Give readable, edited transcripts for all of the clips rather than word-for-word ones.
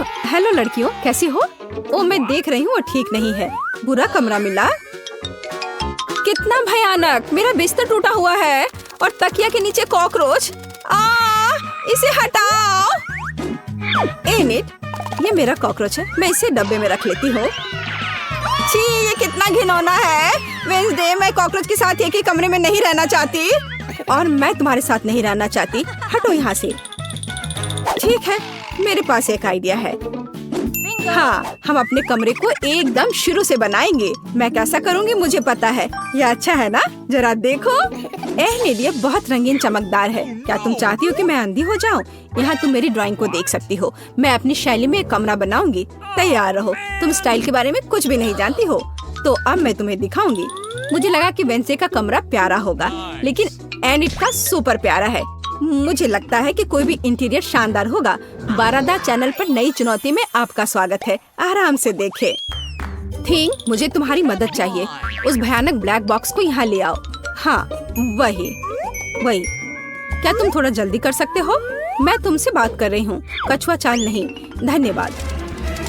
Oh hello लड़कियों, कैसी हो? ओह मैं देख रही हूँ वो ठीक नहीं है। बुरा कमरा मिला। कितना भयानक, मेरा बिस्तर टूटा हुआ है और तकिया के नीचे कॉकरोच। इसे हटाओ। एनिट, ये मेरा कॉकरोच है, मैं इसे डब्बे में रख लेती हूँ। छी, ये कितना घिनौना है। वेंसडे, मैं कॉकरोच के साथ एक ही कमरे में नहीं रहना चाहती और मैं तुम्हारे साथ नहीं रहना चाहती। हटो यहाँ से। ठीक है, मेरे पास एक आइडिया है। हाँ, हम अपने कमरे को एकदम शुरू से बनाएंगे। मैं कैसा करूँगी मुझे पता है। ये अच्छा है ना? जरा देखो। ये बहुत रंगीन चमकदार है। क्या तुम चाहती हो कि मैं अंधी हो जाऊँ? यहाँ तुम मेरी ड्राइंग को देख सकती हो। मैं अपनी शैली में एक कमरा बनाऊंगी। तैयार रहो। तुम स्टाइल के बारे में कुछ भी नहीं जानती हो, तो अब मैं तुम्हें दिखाऊंगी। मुझे लगा कि वेंसडे का कमरा प्यारा होगा, लेकिन एनिट का सुपर प्यारा है। मुझे लगता है कि कोई भी इंटीरियर शानदार होगा। 12 चैनल पर नई चुनौती में आपका स्वागत है। आराम से देखें। थिंग, मुझे तुम्हारी मदद चाहिए। उस भयानक ब्लैक बॉक्स को यहाँ ले आओ। हाँ, वही। क्या तुम थोड़ा जल्दी कर सकते हो? मैं तुमसे बात कर रही हूँ, कछुआ चाल नहीं। धन्यवाद।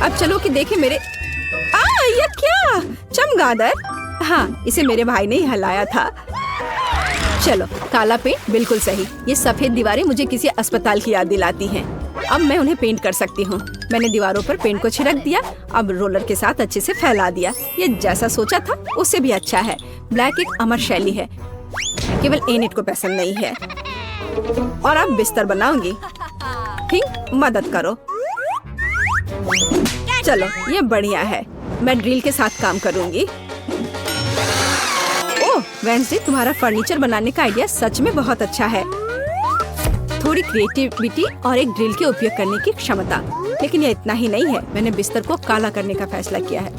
अब चलो कि देखें मेरे। ये क्या? चमगादड़। हाँ, इसे मेरे भाई ने ही हलाया था। चलो, काला पेंट बिल्कुल सही। ये सफेद दीवारें मुझे किसी अस्पताल की याद दिलाती हैं। अब मैं उन्हें पेंट कर सकती हूँ। मैंने दीवारों पर पेंट को छिड़क दिया। अब रोलर के साथ अच्छे से फैला दिया। ये जैसा सोचा था उससे भी अच्छा है। ब्लैक एक अमर शैली है, केवल एनिट को पसंद नहीं है। और अब बिस्तर बनाऊंगी। ठीक, मदद करो। चलो, ये बढ़िया है। मैं ड्रिल के साथ काम करूंगी। ओह वेंसडे, तुम्हारा फर्नीचर बनाने का आइडिया सच में बहुत अच्छा है। थोड़ी क्रिएटिविटी और एक ड्रिल के उपयोग करने की क्षमता। लेकिन ये इतना ही नहीं है। मैंने बिस्तर को काला करने का फैसला किया है।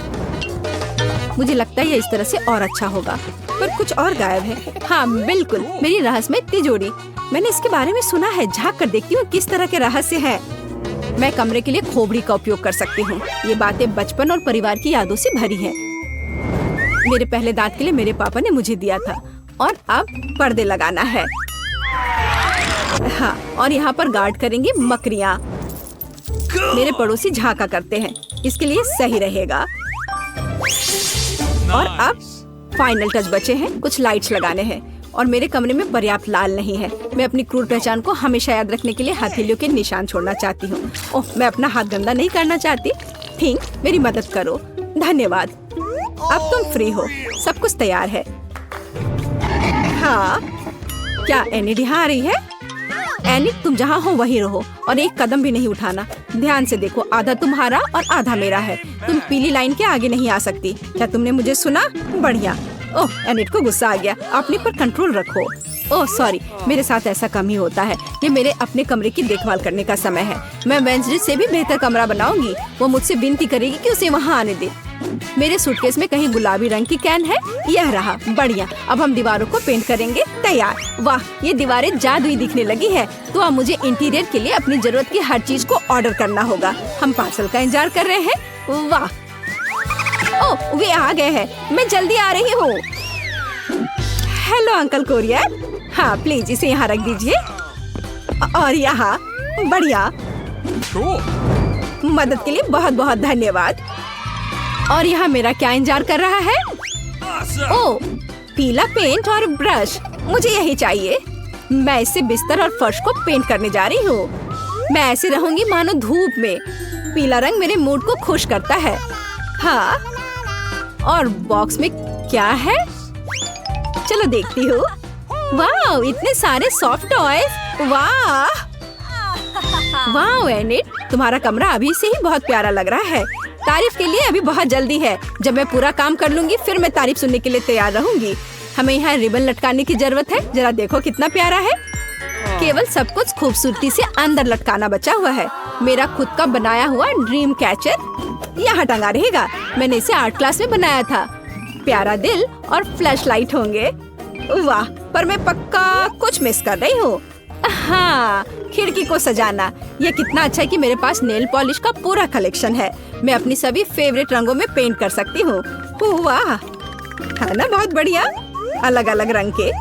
मुझे लगता है ये इस तरह से और अच्छा होगा, पर कुछ और गायब है। हाँ बिल्कुल, मेरी रहस्यमय तिजोरी। मैंने इसके बारे में सुना है। झाँक कर देखती हूँ किस तरह के रहस्य हैं। मैं कमरे के लिए खोपड़ी का उपयोग कर सकती हूँ। ये बातें बचपन और परिवार की यादों से भरी हैं। मेरे पहले दांत के लिए मेरे पापा ने मुझे दिया था। और अब पर्दे लगाना है। हाँ, और यहाँ पर गार्ड करेंगे मकड़ियाँ। मेरे पड़ोसी झाँका करते हैं, इसके लिए सही रहेगा। और अब फाइनल टच बचे हैं। कुछ लाइट्स लगाने हैं और मेरे कमरे में पर्याप्त लाल नहीं है। मैं अपनी क्रूर पहचान को हमेशा याद रखने के लिए हथेलियों के निशान छोड़ना चाहती हूँ। ओह, मैं अपना हाथ गंदा नहीं करना चाहती। थिंक, मेरी मदद करो। धन्यवाद। अब तुम फ्री हो। सब कुछ तैयार है। हाँ, क्या एनिट यहाँ आ रही है? एनिट, तुम जहाँ हो वहीं रहो और एक कदम भी नहीं उठाना। ध्यान से देखो, आधा तुम्हारा और आधा मेरा है। तुम पीली लाइन के आगे नहीं आ सकती। क्या तुमने मुझे सुना? बढ़िया। ओह, एनिट को गुस्सा आ गया। अपने पर कंट्रोल रखो। ओह सॉरी, मेरे साथ ऐसा कम ही होता है। ये मेरे अपने कमरे की देखभाल करने का समय है। मैं वेंसडे से भी बेहतर कमरा बनाऊंगी। वो मुझसे विनती करेगी कि उसे वहाँ आने दे। मेरे सूटकेस में कहीं गुलाबी रंग की कैन है। यह रहा। बढ़िया। अब हम दीवारों को पेंट करेंगे। तैयार। वाह, ये दीवारें जादुई दिखने लगी है। तो अब मुझे इंटीरियर के लिए अपनी जरूरत की हर चीज को ऑर्डर करना होगा। हम पार्सल का इंतजार कर रहे हैं। वाह, ओह वे आ गए हैं। मैं जल्दी आ रही हूँ। Hello uncle courier. हाँ प्लीज इसे यहाँ रख दीजिए। और यहाँ। बढ़िया। मदद के लिए बहुत बहुत धन्यवाद। और यहाँ मेरा क्या इंतजार कर रहा है? ओह, पीला पेंट और ब्रश। मुझे यही चाहिए। मैं इससे बिस्तर और फर्श को पेंट करने जा रही हूँ। मैं ऐसे रहूंगी मानो धूप में। पीला रंग मेरे मूड को खुश करता है। हाँ, और बॉक्स में क्या है? चलो देखती हूँ। वाह, इतने सारे सॉफ्ट टॉयज। वाह वाह एनिट, तुम्हारा कमरा अभी से ही बहुत प्यारा लग रहा है। तारीफ के लिए अभी बहुत जल्दी है। जब मैं पूरा काम कर लूंगी फिर मैं तारीफ सुनने के लिए तैयार रहूंगी। हमें यहाँ रिबन लटकाने की जरूरत है। जरा देखो कितना प्यारा है। केवल सब कुछ खूबसूरती से अंदर लटकाना बचा हुआ है। मेरा खुद का बनाया हुआ ड्रीम कैचर यहाँ टंगा रहेगा। मैंने इसे आर्ट क्लास में बनाया था। प्यारा दिल और फ्लैश लाइट होंगे। वाह, पर मैं पक्का कुछ मिस कर रही हूँ। हाँ, खिड़की को सजाना। ये कितना अच्छा है कि मेरे पास नेल पॉलिश का पूरा कलेक्शन है। मैं अपनी सभी फेवरेट रंगों में पेंट कर सकती हूँ। वाह, है ना बहुत बढ़िया। अलग अलग रंग के।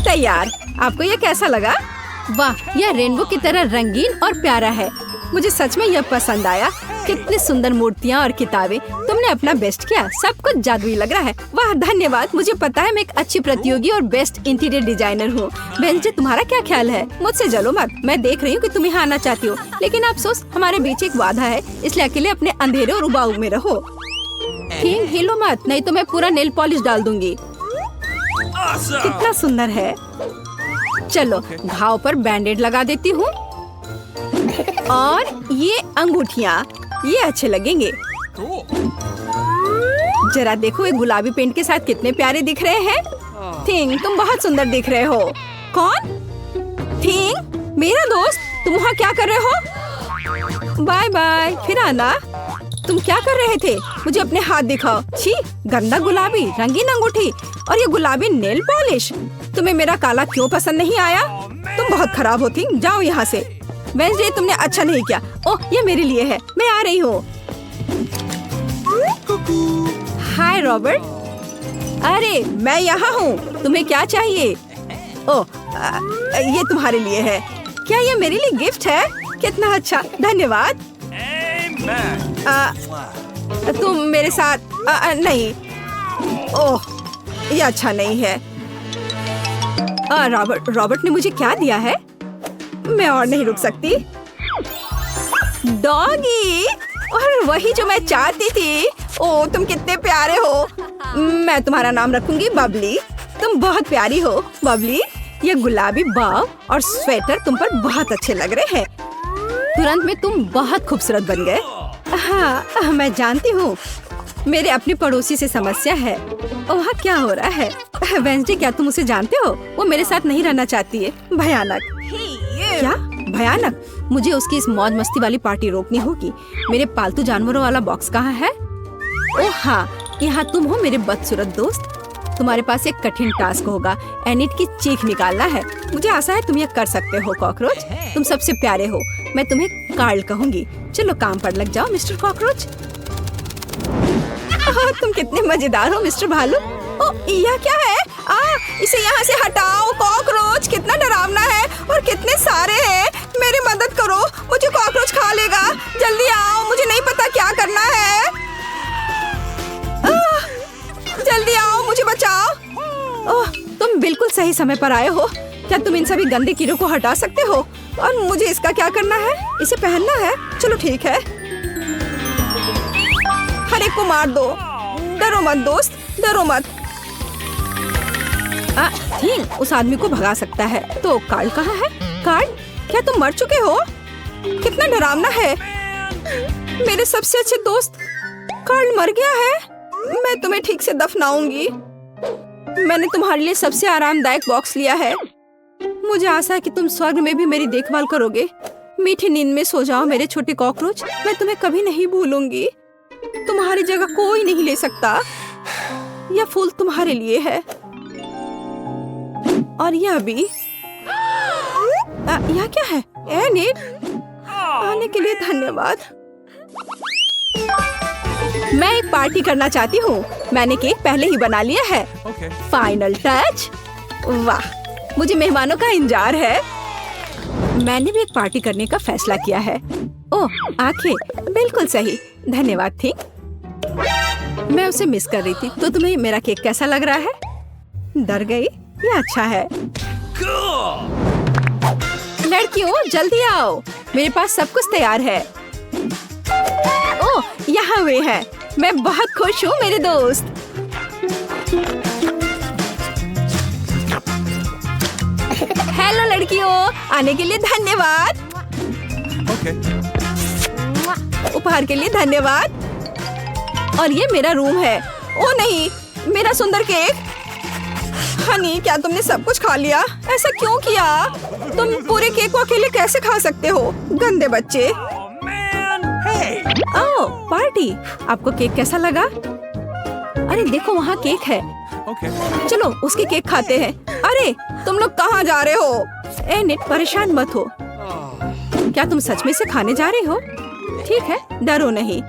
तैयार। आपको ये कैसा लगा? वाह, यह रेनबो की तरह रंगीन और प्यारा है। मुझे सच में यह पसंद आया। कितनी सुंदर मूर्तियाँ और किताबें। तुमने अपना बेस्ट किया। सब कुछ जादुई लग रहा है। वाह धन्यवाद। मुझे पता है मैं एक अच्छी प्रतियोगी और बेस्ट इंटीरियर डिजाइनर हूँ। वेंसडे, तुम्हारा क्या ख्याल है? मुझसे जलो मत। मैं देख रही हूँ कि तुम यहाँ आना चाहती हो, लेकिन अफसोस हमारे बीच एक वादा है, इसलिए अकेले अपने अंधेरे और उबाऊ में रहो। ठीक, हिलो मत, नहीं तो मैं पूरा नेल पॉलिश डाल दूंगी। कितना सुंदर है। चलो घाव पर बैंडेड लगा देती हूँ। और ये अंगूठियाँ, ये अच्छे लगेंगे। जरा देखो, ये गुलाबी पेंट के साथ कितने प्यारे दिख रहे हैं। थिंग, तुम बहुत सुंदर दिख रहे हो। कौन? थिंग, मेरा दोस्त। तुम वहाँ क्या कर रहे हो? बाय बाय, फिर आना। तुम क्या कर रहे थे? मुझे अपने हाथ दिखाओ। छी, गंदा गुलाबी रंगीन अंगूठी और ये गुलाबी नेल पॉलिश। तुम्हें मेरा काला क्यों पसंद नहीं आया? तुम बहुत खराब हो। थिंग, जाओ यहाँ से। वेंसडे, तुमने अच्छा नहीं किया। ओह, ये मेरे लिए है, मैं आ रही हूँ। हाय रॉबर्ट। अरे मैं यहाँ हूँ, तुम्हें क्या चाहिए? ओह, ये तुम्हारे लिए है। क्या ये मेरे लिए गिफ्ट है? कितना अच्छा, धन्यवाद। तुम मेरे साथ नहीं। ओह, ये अच्छा नहीं है। रॉबर्ट ने मुझे क्या दिया है? मैं और नहीं रुक सकती। डॉगी, और वही जो मैं चाहती थी। ओह, तुम कितने प्यारे हो। मैं तुम्हारा नाम रखूंगी बबली। तुम बहुत प्यारी हो बबली। ये गुलाबी बाव और स्वेटर तुम पर बहुत अच्छे लग रहे हैं। तुरंत में तुम बहुत खूबसूरत बन गए। हाँ, मैं जानती हूँ। मेरे अपने पड़ोसी से समस्या है। वहाँ क्या हो रहा है? वेंसडे, क्या तुम उसे जानते हो? वो मेरे साथ नहीं रहना चाहती है। भयानक। क्या भयानक? मुझे उसकी इस मौज मस्ती वाली पार्टी रोकनी होगी। मेरे पालतू जानवरों वाला बॉक्स कहाँ है? ओह हाँ, यहाँ तुम हो मेरे बदसूरत दोस्त। तुम्हारे पास एक कठिन टास्क होगा। एनिट की चीख निकालना है। मुझे आशा है तुम ये कर सकते हो कॉकरोच। तुम सबसे प्यारे हो। मैं तुम्हें कार्ल कहूंगी। चलो काम पर लग जाओ मिस्टर कॉकरोच। तुम कितने मजेदार हो मिस्टर भालू। ओह, यह क्या है? इसे यहाँ से हटाओ। कॉकरोच कितना डरावना है और कितने सारे हैं। मेरी मदद करो, मुझे कॉकरोच खा लेगा। जल्दी आओ, मुझे नहीं पता क्या करना है। जल्दी आओ, मुझे बचाओ। ओह, तुम बिल्कुल सही समय पर आए हो। क्या तुम इन सभी गंदे कीड़ों को हटा सकते हो? और मुझे इसका क्या करना है? इसे पहनना है। चलो ठीक है। हर एक को मार दो। डरो मत दोस्त, डरो मत। थिंग उस आदमी को भगा सकता है। तो कार्ल कहाँ है? कार्ल, क्या तुम मर चुके हो? कितना डरावना है। मेरे सबसे अच्छे दोस्त कार्ल मर गया है। मैं तुम्हें ठीक से दफनाऊंगी। मैंने तुम्हारे लिए सबसे आरामदायक बॉक्स लिया है। मुझे आशा है कि तुम स्वर्ग में भी मेरी देखभाल करोगे। मीठी नींद में सो जाओ मेरे छोटे कॉकरोच। मैं तुम्हें कभी नहीं भूलूंगी। तुम्हारी जगह कोई नहीं ले सकता। यह फूल तुम्हारे लिए है और यह भी। यह क्या है? एनिट, आने के लिए धन्यवाद। मैं एक पार्टी करना चाहती हूँ। मैंने केक पहले ही बना लिया है। Final touch. वाह, मुझे मेहमानों का इंतजार है। मैंने भी एक पार्टी करने का फैसला किया है। ओह, आंखें, बिल्कुल सही। धन्यवाद थी। मैं उसे मिस कर रही थी। तो तुम्हें मेरा केक कैसा लग रहा है? डर गई? ये अच्छा है। लड़कियों जल्दी आओ, मेरे पास सब कुछ तैयार है। ओह, यहाँ वे हैं। मैं बहुत खुश हूँ मेरे दोस्त। हेलो लड़कियों, आने के लिए धन्यवाद। उपहार के लिए धन्यवाद। और ये मेरा रूम है। ओ नहीं, मेरा सुंदर केक। हनी, क्या तुमने सब कुछ खा लिया? ऐसा क्यों किया? तुम पूरे केक को अकेले कैसे खा सकते हो? गंदे बच्चे। ओह, पार्टी। आपको केक कैसा लगा? अरे देखो, वहाँ केक है। चलो उसके केक खाते हैं। अरे तुम लोग कहाँ जा रहे हो? एनिट, परेशान मत हो। क्या तुम सच में इसे खाने जा रहे हो? ठीक है, डरो नहीं।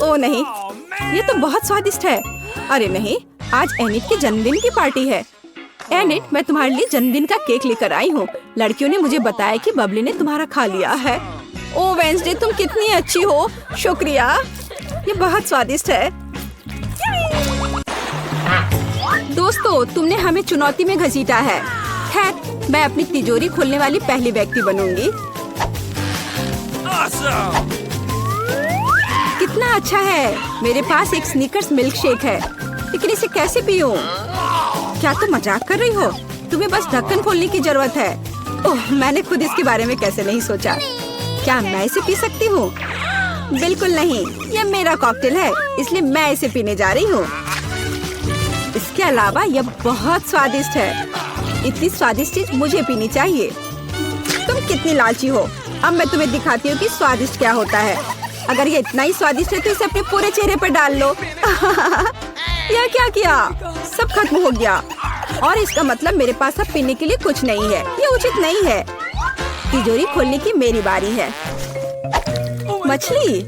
ओ नहीं, ये तो बहुत स्वादिष्ट है। अरे नहीं, आज एनिट के जन्मदिन की पार्टी है। एनिट, मैं तुम्हारे लिए जन्मदिन का केक लेकर आई हूँ। लड़कियों ने मुझे बताया कि बबली ने तुम्हारा खा लिया है। ओ वेंसडे, तुम कितनी अच्छी हो। शुक्रिया, ये बहुत स्वादिष्ट है। दोस्तों, तुमने हमें चुनौती में घसीटा है। खैर, मैं अपनी तिजोरी खोलने वाली पहली व्यक्ति बनूंगी। कितना अच्छा है। मेरे पास एक स्नीकर्स मिल्क शेक है, लेकिन इसे कैसे पीऊं? क्या तुम मजाक कर रही हो? तुम्हें बस ढक्कन खोलने की जरूरत है। ओह, मैंने खुद इसके बारे में कैसे नहीं सोचा। क्या मैं इसे पी सकती हूँ? बिल्कुल नहीं, यह मेरा कॉकटेल है, इसलिए मैं इसे पीने जा रही हूँ। इसके अलावा यह बहुत स्वादिष्ट है। इतनी स्वादिष्ट चीज मुझे पीनी चाहिए। तुम कितनी लालची हो। अब मैं तुम्हें दिखाती हूँ कि स्वादिष्ट क्या होता है। अगर ये इतना ही स्वादिष्ट है तो इसे अपने पूरे चेहरे पर डाल लो। यह क्या किया? सब खत्म हो गया। और इसका मतलब मेरे पास अब पीने के लिए कुछ नहीं है। ये उचित नहीं है। तिजोरी खोलने की मेरी बारी है। मछली?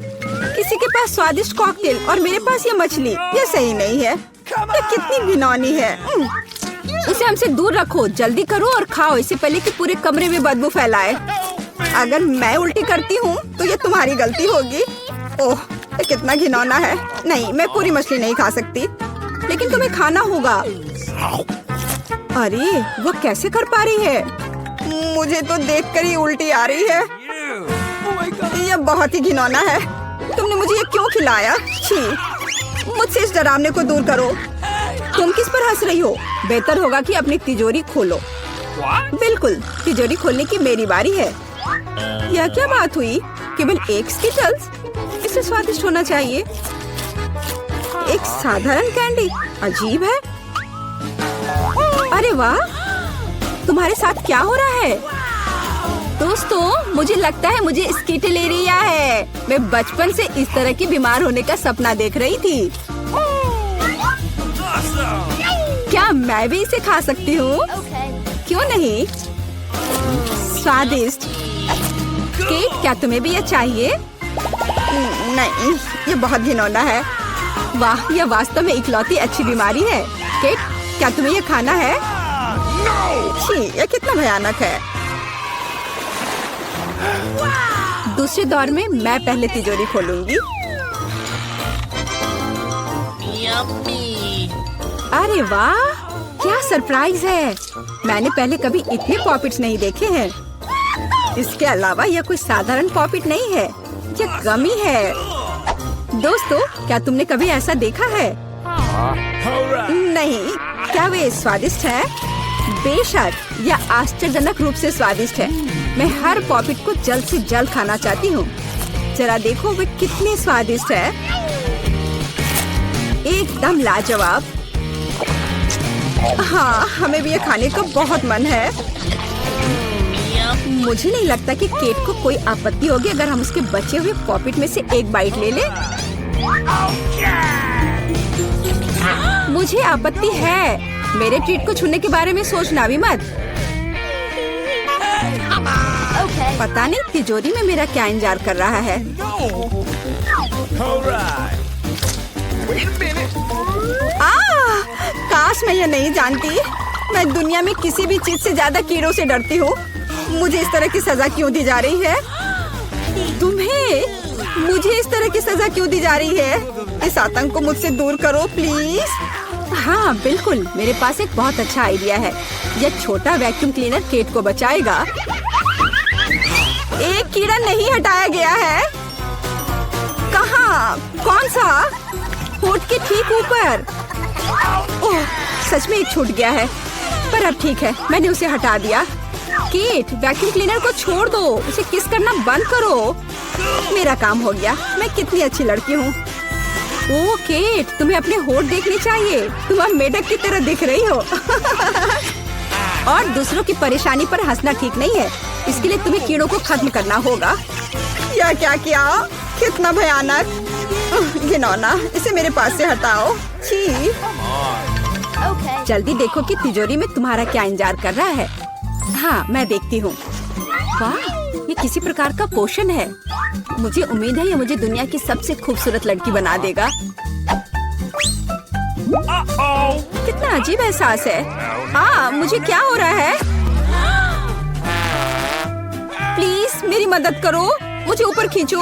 किसी के पास स्वादिष्ट कॉकटेल और मेरे पास ये मछली। ये सही नहीं है। ये कितनी घिनौनी है। इसे हमसे दूर रखो। जल्दी करो और खाओ, इससे पहले कि पूरे कमरे में बदबू फैलाए। अगर मैं उल्टी करती हूँ तो ये तुम्हारी गलती होगी। ओह, ये कितना घिनौना है। नहीं, मैं पूरी मछली नहीं खा सकती, लेकिन तुम्हें खाना होगा। अरे, वो कैसे कर पा रही है? मुझे तो देखकर ही उल्टी आ रही है। यह बहुत ही घिनौना है। तुमने मुझे ये क्यों खिलाया? छी, मुझसे इस डरावने को दूर करो। तुम किस पर हंस रही हो? बेहतर होगा कि अपनी तिजोरी खोलो। बिल्कुल, तिजोरी खोलने की मेरी बारी है। यह क्या बात हुई? केवल एक स्किटल्स? इसे स्वादिष्ट होना चाहिए। एक साधारण कैंडी? अजीब है। अरे वाह, तुम्हारे साथ क्या हो रहा है? दोस्तों, मुझे लगता है मुझे स्किटलेरिया है। मैं बचपन से इस तरह की बीमार होने का सपना देख रही थी। क्या मैं भी इसे खा सकती हूँ? क्यों नहीं? स्वादिष्ट। केक, क्या तुम्हें भी यह चाहिए? नहीं, ये बहुत घिनौना है। वाह, यह वास्तव में इकलौती अच्छी बीमारी है। केक, क्या तुम्हें यह खाना है? छी, यह कितना भयानक है। दूसरे दौर में मैं पहले तिजोरी खोलूंगी। अरे वाह, क्या सरप्राइज है। मैंने पहले कभी इतने पॉपिट्स नहीं देखे हैं। इसके अलावा यह कोई साधारण पॉपिट नहीं है, यह गमी है। दोस्तों, क्या तुमने कभी ऐसा देखा है? नहीं। क्या वे स्वादिष्ट है? बेशक, यह आश्चर्यजनक रूप से स्वादिष्ट है। मैं हर पॉपिट को जल्द से जल्द खाना चाहती हूँ। जरा देखो वे कितने स्वादिष्ट है। एकदम लाजवाब। हाँ, हमें भी ये खाने का बहुत मन है। मुझे नहीं लगता कि केट को कोई आपत्ति होगी अगर हम उसके बचे हुए पॉपिट में से एक बाइट ले लें। मुझे आपत्ति है। मेरे ट्रीट को छूने के बारे में सोचना भी मत। पता नहीं तिजोरी में मेरा क्या इंतजार कर रहा है। काश मैं ये नहीं जानती। मैं दुनिया में किसी भी चीज से ज्यादा कीड़ों से डरती हूँ। मुझे इस तरह की सजा क्यों दी जा रही है? तुम्हें मुझे इस तरह की सजा क्यों दी जा रही है? इस आतंक को मुझसे दूर करो प्लीज। हाँ बिल्कुल, मेरे पास एक बहुत अच्छा आइडिया है। यह छोटा वैक्यूम क्लीनर केट को बचाएगा। एक कीड़ा नहीं हटाया गया है। कहाँ? कौन सा? होठ के ठीक ऊपर। ओह, सच में एक छूट गया है, पर अब ठीक है, मैंने उसे हटा दिया। केट, वैक्यूम क्लीनर को छोड़ दो, उसे किस करना बंद करो। मेरा काम हो गया। मैं कितनी अच्छी लड़की हूँ। ओह केट, तुम्हें अपने होठ देखने चाहिए। तुम अब मेढक की तरह दिख रही हो। और दूसरों की परेशानी पर हंसना ठीक नहीं है। इसके लिए तुम्हें कीड़ों को खत्म करना होगा। यह क्या किया? कितना भयानक, घिनौना। इसे मेरे पास से हटाओ। छी। जल्दी देखो कि तिजोरी में तुम्हारा क्या इंतजार कर रहा है। हाँ, मैं देखती हूँ। वाह, ये किसी प्रकार का पोषण है। मुझे उम्मीद है ये मुझे दुनिया की सबसे खूबसूरत लड़की बना देगा। कितना अजीब एहसास है। हाँ, मुझे क्या हो रहा है? प्लीज मेरी मदद करो। मुझे ऊपर खींचो।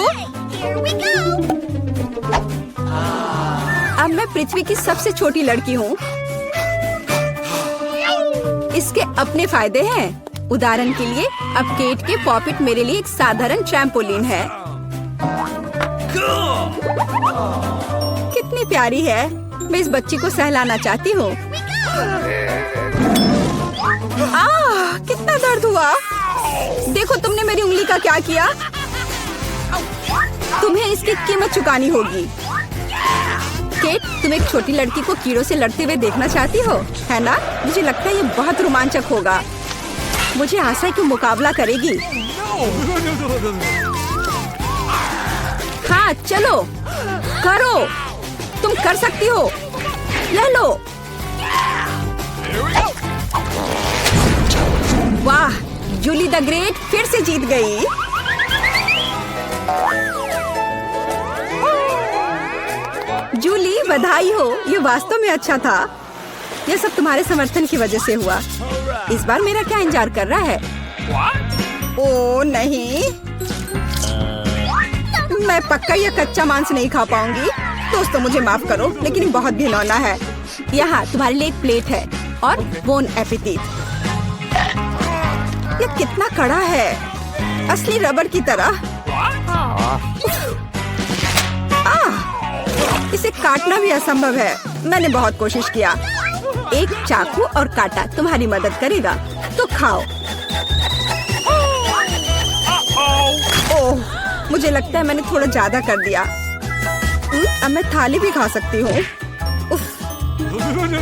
अब मैं पृथ्वी की सबसे छोटी लड़की हूँ। इसके अपने फायदे हैं। उदाहरण के लिए अब केट के पॉपिट मेरे लिए एक साधारण ट्रैम्पोलिन है। कितनी प्यारी है। मैं इस बच्ची को सहलाना चाहती हूँ। कितना दर्द हुआ। देखो तुमने मेरी उंगली का क्या किया। तुम्हें इसकी कीमत चुकानी होगी। केट, तुम एक छोटी लड़की को कीड़ों से लड़ते हुए देखना चाहती हो, है ना? मुझे लगता है ये बहुत रोमांचक होगा। मुझे आशा है कि मुकाबला करेगी। हाँ चलो करो, तुम कर सकती हो। ले लो। वाह, जूली द ग्रेट फिर से जीत गई। जूली बधाई हो, ये वास्तव में अच्छा था। यह सब तुम्हारे समर्थन की वजह से हुआ। इस बार मेरा क्या इंतजार कर रहा है? ओ नहीं, मैं पक्का यह कच्चा मांस नहीं खा पाऊंगी। दोस्तों मुझे माफ करो, लेकिन ये बहुत घिनौना है। यहाँ तुम्हारे लिए एक प्लेट है और बोन एपेटिट। यह कितना कड़ा है, असली रबड़ की तरह। इसे काटना भी असंभव है। मैंने बहुत कोशिश किया। एक चाकू और कांटा तुम्हारी मदद करेगा, तो खाओ। ओह, मुझे लगता है मैंने थोड़ा ज्यादा कर दिया। अब मैं थाली भी खा सकती हूँ।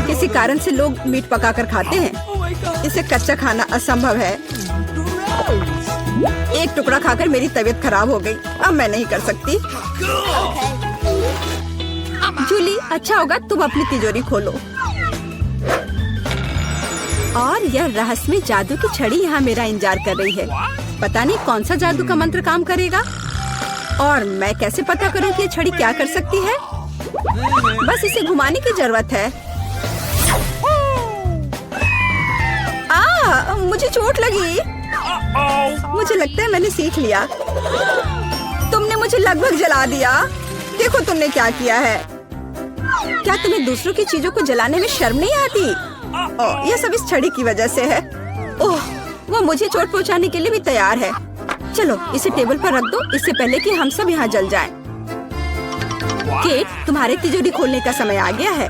किसी कारण से लोग मीट पकाकर खाते हैं। इसे कच्चा खाना असंभव है। एक टुकड़ा खाकर मेरी तबीयत खराब हो गई। अब मैं नहीं कर सकती। जूली, अच्छा होगा तुम अपनी तिजोरी खोलो। और यह रहस्यमय जादू की छड़ी यहाँ मेरा इंतजार कर रही है। पता नहीं कौन सा जादू का मंत्र काम करेगा। और मैं कैसे पता करूँ कि ये छड़ी क्या कर सकती है? बस इसे घुमाने की जरूरत है। मुझे चोट लगी। मुझे लगता है मैंने सीख लिया। तुमने मुझे लगभग जला दिया। देखो तुमने क्या किया है। क्या तुम्हें दूसरों की चीजों को जलाने में शर्म नहीं आती? ओह, यह सब इस छड़ी की वजह से है। ओह, वो मुझे चोट पहुंचाने के लिए भी तैयार है। चलो इसे टेबल पर रख दो, इससे पहले कि हम सब यहाँ जल जाएं। केट, तुम्हारे तिजोरी खोलने का समय आ गया है।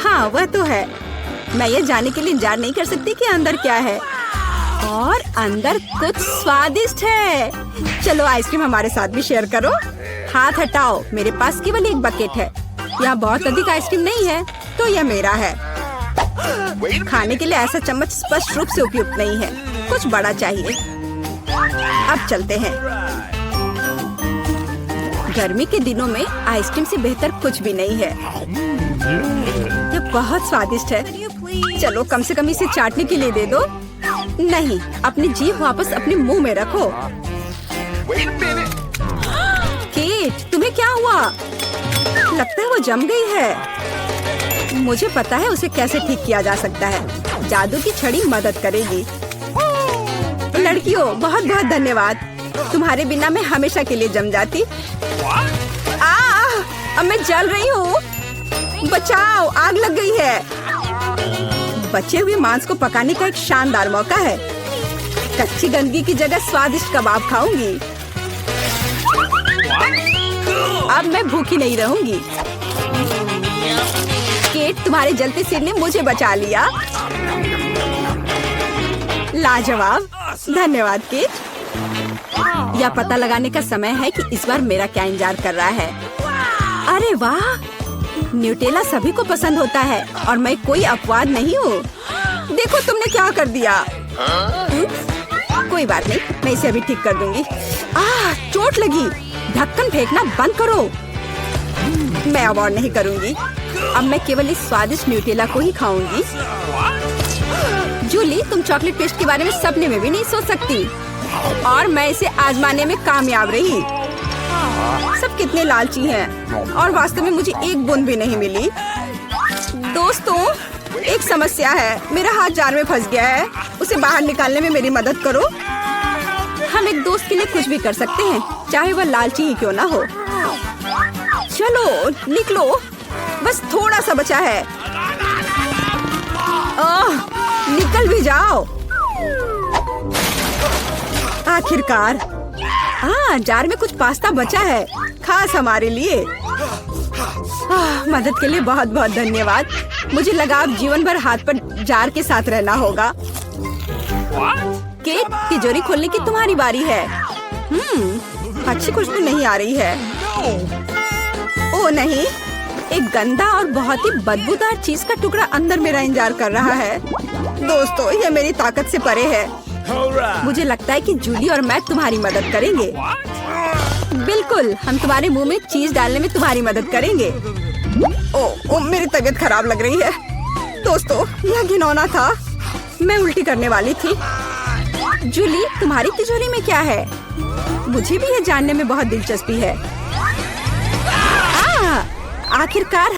हाँ वह तो है। मैं ये जानने के लिए इंतजार नहीं कर सकती कि अंदर क्या है। और अंदर कुछ स्वादिष्ट है। चलो आइसक्रीम हमारे साथ भी शेयर करो। हाथ हटाओ, मेरे पास केवल एक बकेट है। यहाँ बहुत अधिक आइसक्रीम नहीं है, तो यह मेरा है। खाने के लिए ऐसा चम्मच स्पष्ट रूप से उपयुक्त नहीं है। कुछ बड़ा चाहिए। अब चलते हैं। गर्मी के दिनों में आइसक्रीम से बेहतर कुछ भी नहीं है। यह बहुत स्वादिष्ट है। चलो कम से कम इसे चाटने के लिए दे दो। नहीं, अपनी जीभ वापस अपने मुंह में रखो। केट, तुम्हें क्या हुआ? लगता है वो जम गई है। मुझे पता है उसे कैसे ठीक किया जा सकता है। जादू की छड़ी मदद करेगी। लड़कियों, बहुत बहुत धन्यवाद। तुम्हारे बिना मैं हमेशा के लिए जम जाती। अब मैं जल रही हूँ। बचाओ, आग लग गई है। बचे हुए मांस को पकाने का एक शानदार मौका है। कच्ची गंदगी की जगह स्वादिष्ट कबाब खाऊंगी। अब मैं भूखी नहीं रहूंगी। केट, तुम्हारे जलते सिर ने मुझे बचा लिया। लाजवाब, धन्यवाद केट। यह पता लगाने का समय है कि इस बार मेरा क्या इंतजार कर रहा है। अरे वाह, न्यूटेला सभी को पसंद होता है और मैं कोई अपवाद नहीं हूँ। देखो तुमने क्या कर दिया। कोई बात नहीं, मैं इसे अभी ठीक कर दूंगी। चोट लगी। ढक्कन फेंकना बंद करो। मैं अब और नहीं करूंगी। अब मैं केवल इस स्वादिष्ट न्यूटेला को ही खाऊंगी। जूली, तुम चॉकलेट पेस्ट के बारे में सपने में भी नहीं सोच सकती। और मैं इसे आजमाने में कामयाब रही। सब कितने लालची हैं और वास्तव में मुझे एक बूंद भी नहीं मिली। दोस्तों, एक समस्या है। मेरा हाथ जार में फंस गया है। उसे बाहर निकालने में मेरी मदद करो। हम एक दोस्त के लिए कुछ भी कर सकते हैं। चाहे वह लालची ही क्यों ना हो। चलो निकलो, बस थोड़ा सा बचा है। निकल भी जाओ। आखिरकार जार में कुछ पास्ता बचा है, खास हमारे लिए। मदद के लिए बहुत बहुत धन्यवाद। मुझे लगा अब जीवन भर हाथ पर जार के साथ रहना होगा। केट, तिजोरी खोलने की तुम्हारी बारी है। अच्छी खुशबू नहीं आ रही है। ओ नहीं, एक गंदा और बहुत ही बदबूदार चीज का टुकड़ा अंदर मेरा इंतजार कर रहा है। दोस्तों, ये मेरी ताकत से परे है। मुझे लगता है कि जूली और मैं तुम्हारी मदद करेंगे। बिल्कुल, हम तुम्हारे मुंह में चीज डालने में तुम्हारी मदद करेंगे। ओ, मेरी तबीयत खराब लग रही है। दोस्तों, यह घिनौना था। मैं उल्टी करने वाली थी। जूली, तुम्हारी तिजोरी में क्या है? मुझे भी यह जानने में बहुत दिलचस्पी है। आखिरकार